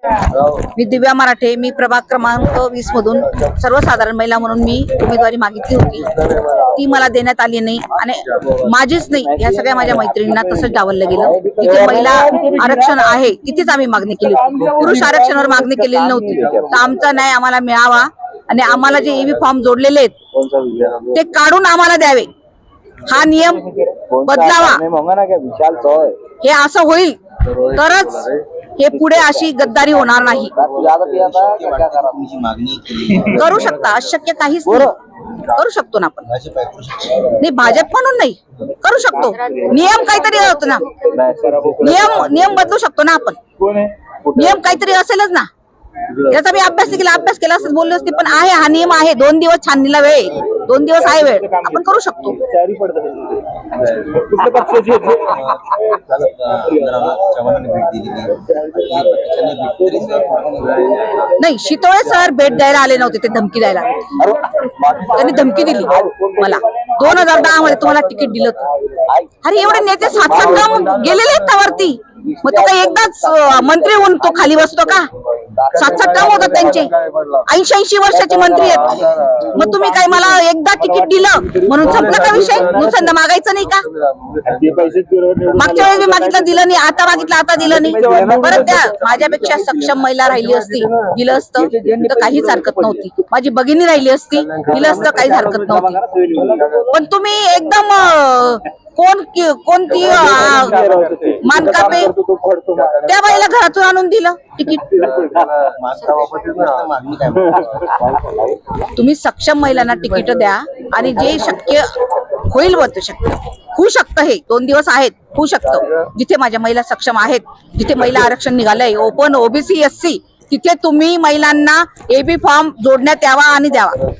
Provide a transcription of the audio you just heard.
मी दिव्या मराठे, मी प्रभाग क्रमांक 20 मधून सर्वसाधारण महिला म्हणून मी उमेदवारी मागितली होती. ती मला देण्यात आली नाही आणि माझीच नाही, या सगळ्या माझ्या मैत्रिणींना तसंच डावललं गेलं. जिथे महिला आरक्षण आहे तिथेच आम्ही मागणी केली होती. पुरुष आरक्षणावर मागणी केलेली नव्हती. तर आमचा न्याय आम्हाला मिळावा आणि आम्हाला जे ईव्ही फॉर्म जोडलेले आहेत ते काढून आम्हाला द्यावे. हा नियम बदलावा. हे असं होईल तरच हे पुढे अशी गद्दारी होणार नाही. करू शकता, अशक्य काहीच नाही. करू शकतो ना आपण. नाही, भाजप म्हणून नाही, करू शकतो. नियम काहीतरी होतो ना, नियम बदलू शकतो ना आपण. नियम काहीतरी असेलच ना. याचा मी अभ्यास केला असं बोलले असते. पण आहे, हा नियम आहे. 2 दिवस छाननीला वेळ, 2 दिवस आहे वेळ, आपण करू शकतो. नाही, शितोळे सर भेट द्यायला आले नव्हते, ते धमकी द्यायला आले. त्यांनी धमकी दिली मला. 2010 मध्ये तुम्हाला तिकीट दिलं होतं. अरे एवढे नेते 7-7 काम गेलेले आहेत त्यावरती. मग तो काही एकदाच मंत्री होऊन तो खाली बसतो का? 7-7 काम होतात त्यांचे. 80-80 वर्षाचे मंत्री आहेत. मग तुम्ही काय मला एकदा तिकीट दिलं म्हणून संपला का विषय? दुसऱ्यांदा मागायचं नाही का? मागच्या वेळेस मी मागितलं, दिलं नाही. आता मागितलं, आता दिलं नाही. परत त्या माझ्यापेक्षा सक्षम महिला राहिली असती, दिलं असतं तर काहीच हरकत नव्हती. माझी भगिनी राहिली असती, दिलं असतं, काहीच हरकत नव्हती. पण तुम्ही एकदम कोणती मानकापे त्या बाईला घरातून आणून दिलं तिकीट. तुम्ही सक्षम महिलांना तिकीट द्या आणि जे शक्य होईल शक्य होऊ शकतं. हे 2 दिवस आहेत, होऊ शकतं. जिथे माझ्या महिला सक्षम आहेत, जिथे महिला आरक्षण निघालंय, ओपन, ओबीसी, SC, तिथे तुम्ही महिलांना एबी फॉर्म जोडण्यात यावा आणि द्यावा.